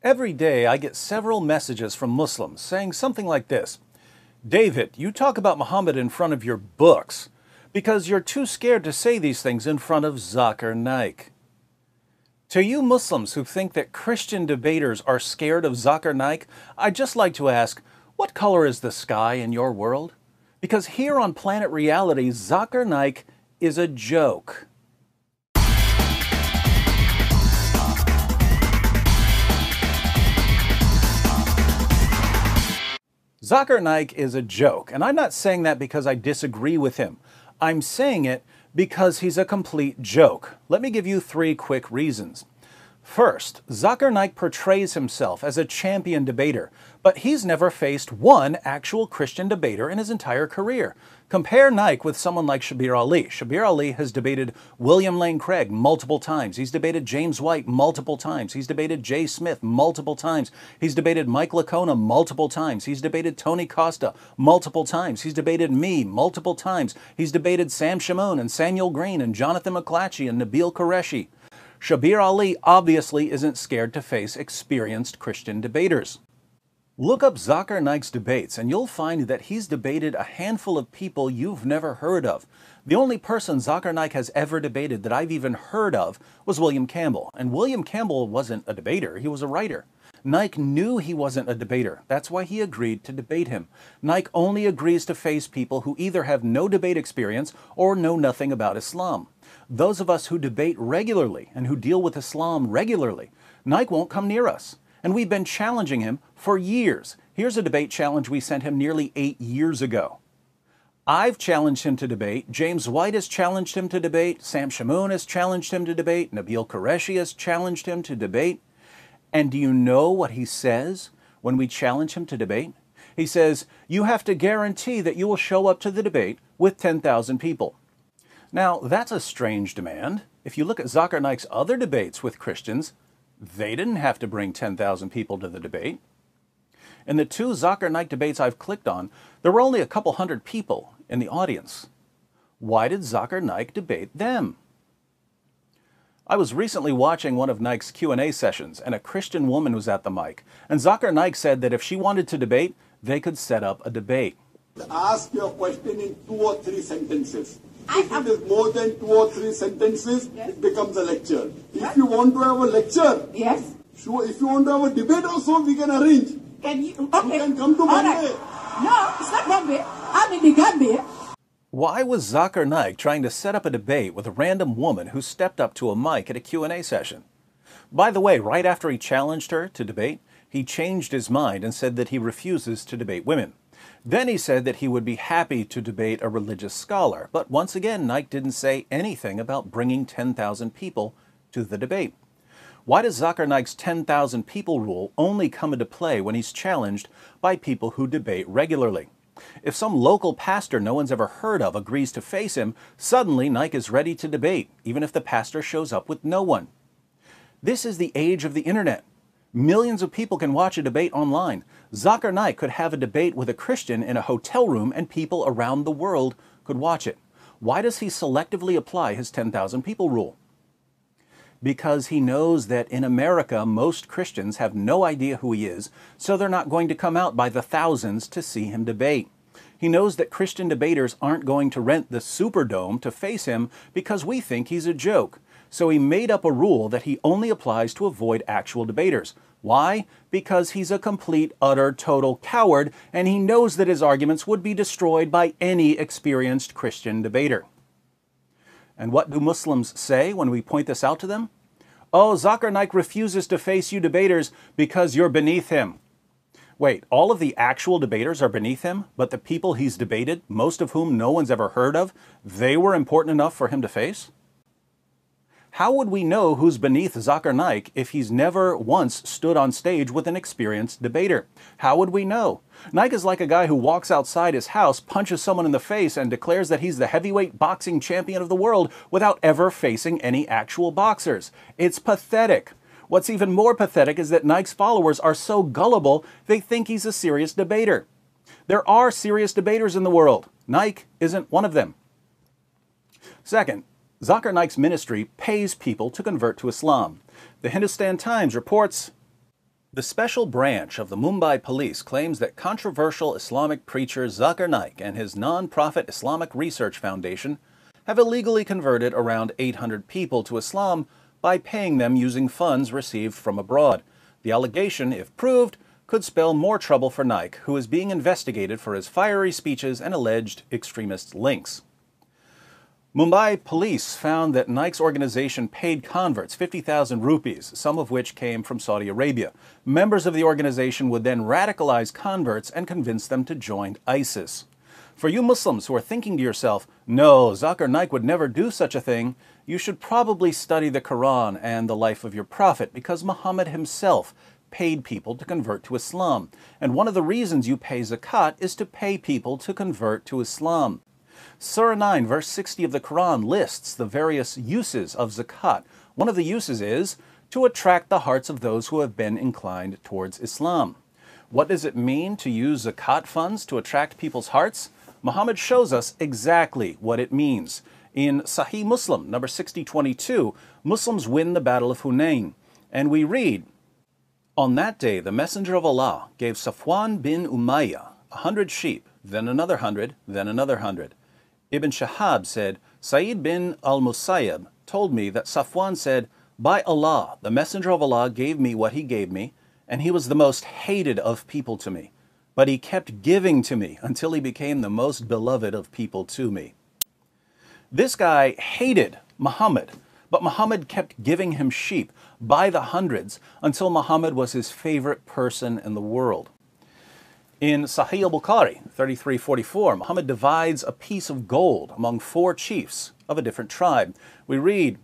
Every day I get several messages from Muslims saying something like this: David, you talk about Muhammad in front of your books because you're too scared to say these things in front of Zakir Naik. To you Muslims who think that Christian debaters are scared of Zakir Naik, I'd just like to ask, what color is the sky in your world? Because here on Planet Reality, Zakir Naik is a joke. Zakir Naik is a joke, and I'm not saying that because I disagree with him. I'm saying it because he's a complete joke. Let me give you 3 quick reasons. First, Zakir Naik portrays himself as a champion debater, but he's never faced one actual Christian debater in his entire career. Compare Naik with someone like Shabir Ali. Shabir Ali has debated William Lane Craig multiple times. He's debated James White multiple times. He's debated Jay Smith multiple times. He's debated Mike Licona multiple times. He's debated Tony Costa multiple times. He's debated me multiple times. He's debated Sam Shamoun and Samuel Green and Jonathan McClatchy and Nabil Qureshi. Shabir Ali obviously isn't scared to face experienced Christian debaters. Look up Zakir Naik's debates and you'll find that he's debated a handful of people you've never heard of. The only person Zakir Naik has ever debated that I've even heard of was William Campbell. And William Campbell wasn't a debater, he was a writer. Naik knew he wasn't a debater. That's why he agreed to debate him. Naik only agrees to face people who either have no debate experience or know nothing about Islam. Those of us who debate regularly and who deal with Islam regularly, Naik won't come near us. And we've been challenging him for years. Here's a debate challenge we sent him nearly 8 years ago. I've challenged him to debate. James White has challenged him to debate. Sam Shamoun has challenged him to debate. Nabil Qureshi has challenged him to debate. And do you know what he says when we challenge him to debate? He says, you have to guarantee that you will show up to the debate with 10,000 people. Now, that's a strange demand. If you look at Zakir Naik's other debates with Christians, they didn't have to bring 10,000 people to the debate. In the 2 Zakir Naik debates I've clicked on, there were only a couple hundred people in the audience. Why did Zakir Naik debate them? I was recently watching one of Naik's Q&A sessions, and a Christian woman was at the mic. And Zakir Naik said that if she wanted to debate, they could set up a debate. Ask your question in 2 or 3 sentences. If it is more than 2 or 3 sentences, yes, it becomes a lecture. If you want to have a lecture, yes, sure. If you want to have a debate also, we can arrange. Can you? Okay. You can come to Bombay. Right. No, it's not Bombay. I'm in the Gambia. Why was Zakir Naik trying to set up a debate with a random woman who stepped up to a mic at a Q&A session? By the way, right after he challenged her to debate, he changed his mind and said that he refuses to debate women. Then he said that he would be happy to debate a religious scholar. But once again, Naik didn't say anything about bringing 10,000 people to the debate. Why does Zakir Naik's 10,000 people rule only come into play when he's challenged by people who debate regularly? If some local pastor no one's ever heard of agrees to face him, suddenly Naik is ready to debate, even if the pastor shows up with no one. This is the age of the internet. Millions of people can watch a debate online. Zakir Naik could have a debate with a Christian in a hotel room and people around the world could watch it. Why does he selectively apply his 10,000 people rule? Because he knows that in America, most Christians have no idea who he is, so they're not going to come out by the thousands to see him debate. He knows that Christian debaters aren't going to rent the Superdome to face him because we think he's a joke. So he made up a rule that he only applies to avoid actual debaters. Why? Because he's a complete, utter, total coward, and he knows that his arguments would be destroyed by any experienced Christian debater. And what do Muslims say when we point this out to them? Oh, Zakir Naik refuses to face you debaters because you're beneath him. Wait, all of the actual debaters are beneath him, but the people he's debated, most of whom no one's ever heard of, they were important enough for him to face? How would we know who's beneath Zakir Naik if he's never once stood on stage with an experienced debater? How would we know? Naik is like a guy who walks outside his house, punches someone in the face, and declares that he's the heavyweight boxing champion of the world without ever facing any actual boxers. It's pathetic. What's even more pathetic is that Naik's followers are so gullible they think he's a serious debater. There are serious debaters in the world. Naik isn't one of them. Second, Zakir Naik's ministry pays people to convert to Islam. The Hindustan Times reports The special branch of the Mumbai police claims that controversial Islamic preacher Zakir Naik and his non-profit Islamic Research Foundation have illegally converted around 800 people to Islam by paying them using funds received from abroad. The allegation, if proved, could spell more trouble for Naik, who is being investigated for his fiery speeches and alleged extremist links. Mumbai police found that Naik's organization paid converts 50,000 rupees, some of which came from Saudi Arabia. Members of the organization would then radicalize converts and convince them to join ISIS. For you Muslims who are thinking to yourself, no, Zakir Naik would never do such a thing, you should probably study the Quran and the life of your prophet, because Muhammad himself paid people to convert to Islam. And one of the reasons you pay zakat is to pay people to convert to Islam. Surah 9, verse 60 of the Quran lists the various uses of zakat. One of the uses is to attract the hearts of those who have been inclined towards Islam. What does it mean to use zakat funds to attract people's hearts? Muhammad shows us exactly what it means. In Sahih Muslim, number 6022, Muslims win the Battle of Hunain. And we read, "On that day the Messenger of Allah gave Safwan bin Umayyah 100 sheep, then another 100, then another 100. Ibn Shahab said, Sa'id bin al-Musayyab told me that Safwan said, by Allah, the Messenger of Allah gave me what he gave me, and he was the most hated of people to me. But he kept giving to me until he became the most beloved of people to me." This guy hated Muhammad, but Muhammad kept giving him sheep by the hundreds until Muhammad was his favorite person in the world. In Sahih al-Bukhari 3344, Muhammad divides a piece of gold among 4 chiefs of a different tribe. We read,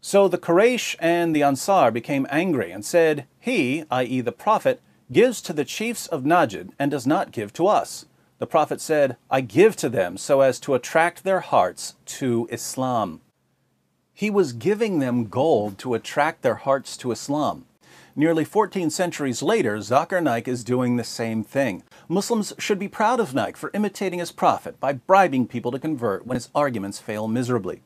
"So the Quraysh and the Ansar became angry and said, he, i.e. the Prophet, gives to the chiefs of Najd and does not give to us. The Prophet said, I give to them so as to attract their hearts to Islam." He was giving them gold to attract their hearts to Islam. Nearly 14 centuries later, Zakir Naik is doing the same thing. Muslims should be proud of Naik for imitating his prophet by bribing people to convert when his arguments fail miserably.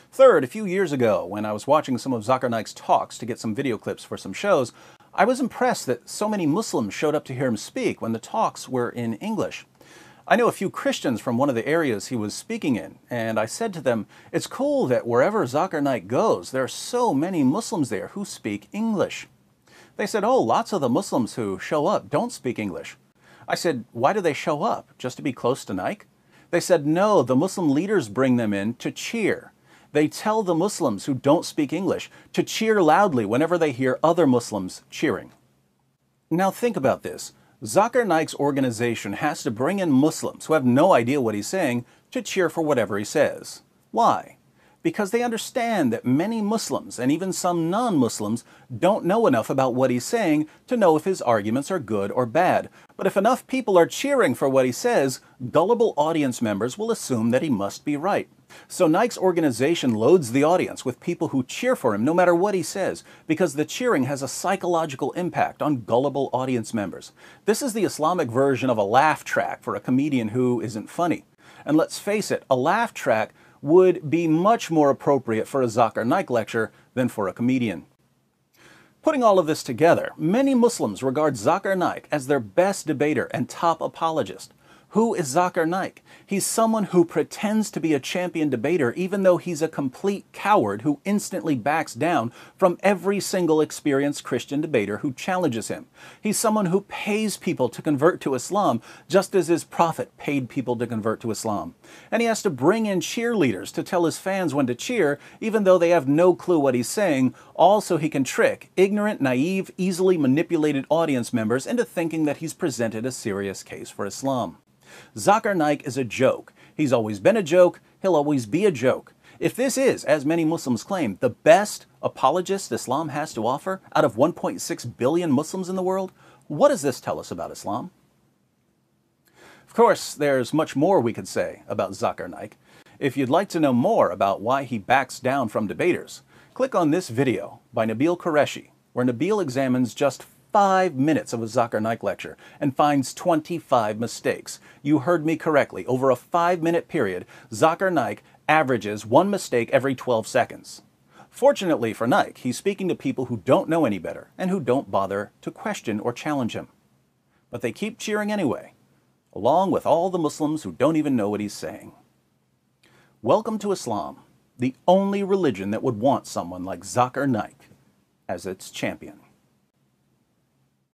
Third, a few years ago, when I was watching some of Zakir Naik's talks to get some video clips for some shows, I was impressed that so many Muslims showed up to hear him speak when the talks were in English. I know a few Christians from one of the areas he was speaking in, and I said to them, it's cool that wherever Zakir Naik goes, there are so many Muslims there who speak English. They said, oh, lots of the Muslims who show up don't speak English. I said, why do they show up? Just to be close to Naik? They said, no, the Muslim leaders bring them in to cheer. They tell the Muslims who don't speak English to cheer loudly whenever they hear other Muslims cheering. Now think about this. Zakir Naik's organization has to bring in Muslims who have no idea what he's saying to cheer for whatever he says. Why? Because they understand that many Muslims, and even some non-Muslims, don't know enough about what he's saying to know if his arguments are good or bad. But if enough people are cheering for what he says, gullible audience members will assume that he must be right. So Naik's organization loads the audience with people who cheer for him no matter what he says, because the cheering has a psychological impact on gullible audience members. This is the Islamic version of a laugh track for a comedian who isn't funny. And let's face it, a laugh track would be much more appropriate for a Zakir Naik lecture than for a comedian. Putting all of this together, many Muslims regard Zakir Naik as their best debater and top apologist. Who is Zakir Naik? He's someone who pretends to be a champion debater even though he's a complete coward who instantly backs down from every single experienced Christian debater who challenges him. He's someone who pays people to convert to Islam just as his prophet paid people to convert to Islam. And he has to bring in cheerleaders to tell his fans when to cheer even though they have no clue what he's saying, all so he can trick ignorant, naive, easily manipulated audience members into thinking that he's presented a serious case for Islam. Zakir Naik is a joke. He's always been a joke. He'll always be a joke. If this is, as many Muslims claim, the best apologist Islam has to offer out of 1.6 billion Muslims in the world, what does this tell us about Islam? Of course, there's much more we could say about Zakir Naik. If you'd like to know more about why he backs down from debaters, click on this video by Nabil Qureshi, where Nabil examines just 5 minutes of a Zakir Naik lecture and finds 25 mistakes. You heard me correctly. Over a 5-minute period, Zakir Naik averages 1 mistake every 12 seconds. Fortunately for Naik, he's speaking to people who don't know any better and who don't bother to question or challenge him. But they keep cheering anyway, along with all the Muslims who don't even know what he's saying. Welcome to Islam, the only religion that would want someone like Zakir Naik as its champion.